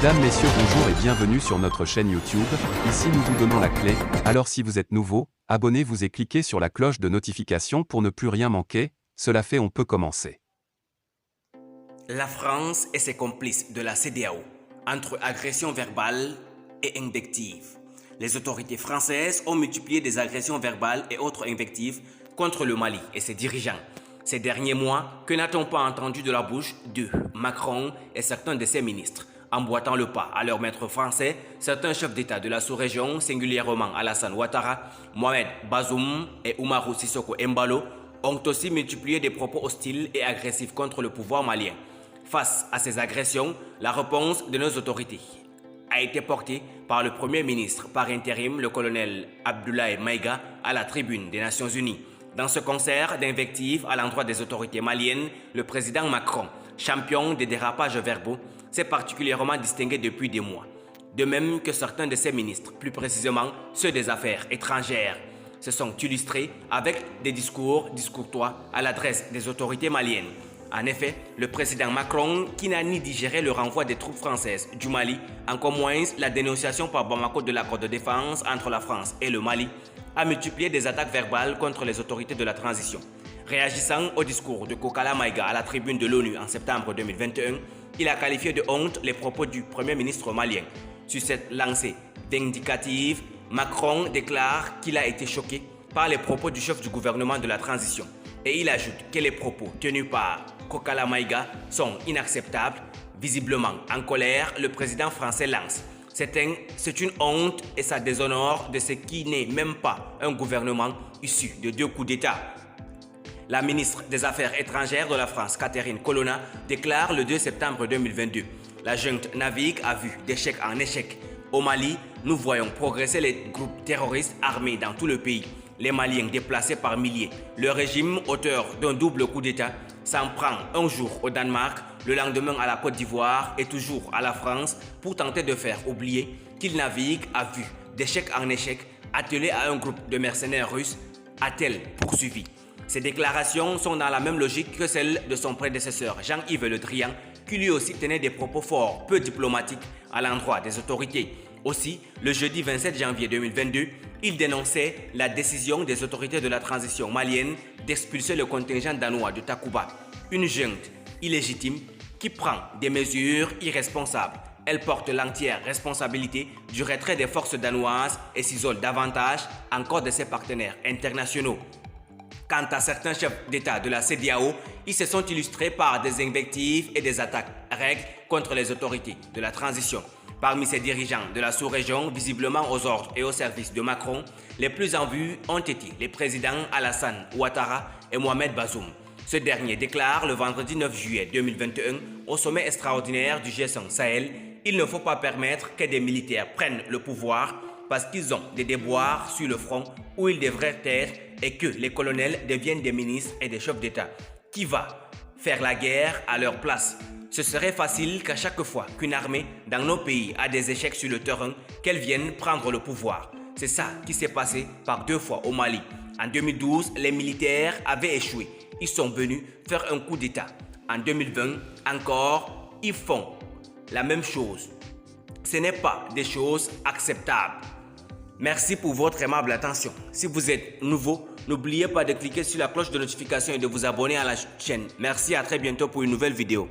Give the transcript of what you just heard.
Mesdames, Messieurs, bonjour et bienvenue sur notre chaîne YouTube. Ici nous vous donnons la clé, alors si vous êtes nouveau, abonnez-vous et cliquez sur la cloche de notification pour ne plus rien manquer. Cela fait, on peut commencer. La France et ses complices de la CEDEAO, entre agressions verbales et invectives. Les autorités françaises ont multiplié des agressions verbales et autres invectives contre le Mali et ses dirigeants. Ces derniers mois, que n'a-t-on pas entendu de la bouche de Macron et certains de ses ministres, emboîtant le pas à leur maître français, certains chefs d'État de la sous-région, singulièrement Alassane Ouattara, Mohamed Bazoum et Oumarou Sissoko Embalo, ont aussi multiplié des propos hostiles et agressifs contre le pouvoir malien. Face à ces agressions, la réponse de nos autorités a été portée par le Premier ministre par intérim, le colonel Abdoulaye Maïga, à la tribune des Nations Unies. Dans ce concert d'invectives à l'endroit des autorités maliennes, le président Macron, champion des dérapages verbaux, s'est particulièrement distingué depuis des mois. De même que certains de ses ministres, plus précisément ceux des Affaires étrangères, se sont illustrés avec des discours discourtois à l'adresse des autorités maliennes. En effet, le président Macron, qui n'a ni digéré le renvoi des troupes françaises du Mali, encore moins la dénonciation par Bamako de l'accord de défense entre la France et le Mali, a multiplié des attaques verbales contre les autorités de la transition. Réagissant au discours de Kokala Maïga à la tribune de l'ONU en septembre 2021, il a qualifié de honte les propos du Premier ministre malien. Sur cette lancée vindicative, Macron déclare qu'il a été choqué par les propos du chef du gouvernement de la transition. Et il ajoute que les propos tenus par Kokala Maïga sont inacceptables. Visiblement en colère, le président français lance: c'est une honte et ça déshonore de ce qui n'est même pas un gouvernement issu de 2 coups d'État. La ministre des Affaires étrangères de la France, Catherine Colonna, déclare le 2 septembre 2022: la junte navigue a vu d'échec en échec. Au Mali, nous voyons progresser les groupes terroristes armés dans tout le pays. Les Maliens déplacés par milliers. Le régime, auteur d'un double coup d'État, s'en prend un jour au Danemark, le lendemain à la Côte d'Ivoire et toujours à la France pour tenter de faire oublier qu'il navigue à vue d'échec en échec, attelé à un groupe de mercenaires russes, a-t-elle poursuivi. Ces déclarations sont dans la même logique que celle de son prédécesseur Jean-Yves Le Drian, qui lui aussi tenait des propos forts, peu diplomatiques à l'endroit des autorités. Aussi, le jeudi 27 janvier 2022, il dénonçait la décision des autorités de la transition malienne d'expulser le contingent danois de Takuba, une junte illégitime qui prend des mesures irresponsables. Elle porte l'entière responsabilité du retrait des forces danoises et s'isole davantage encore de ses partenaires internationaux. Quant à certains chefs d'État de la CEDEAO, ils se sont illustrés par des invectives et des attaques règles contre les autorités de la transition. Parmi ces dirigeants de la sous-région, visiblement aux ordres et au service de Macron, les plus en vue ont été les présidents Alassane Ouattara et Mohamed Bazoum. Ce dernier déclare le vendredi 9 juillet 2021 au sommet extraordinaire du G5 Sahel: il ne faut pas permettre que des militaires prennent le pouvoir parce qu'ils ont des déboires sur le front où ils devraient être et que les colonels deviennent des ministres et des chefs d'État. Qui va faire la guerre à leur place? Ce serait facile qu'à chaque fois qu'une armée dans nos pays a des échecs sur le terrain, qu'elle vienne prendre le pouvoir. C'est ça qui s'est passé par 2 fois au Mali. En 2012, les militaires avaient échoué. Ils sont venus faire un coup d'État. En 2020, encore, ils font la même chose. Ce n'est pas des choses acceptables. Merci pour votre aimable attention. Si vous êtes nouveau, n'oubliez pas de cliquer sur la cloche de notification et de vous abonner à la chaîne. Merci, à très bientôt pour une nouvelle vidéo.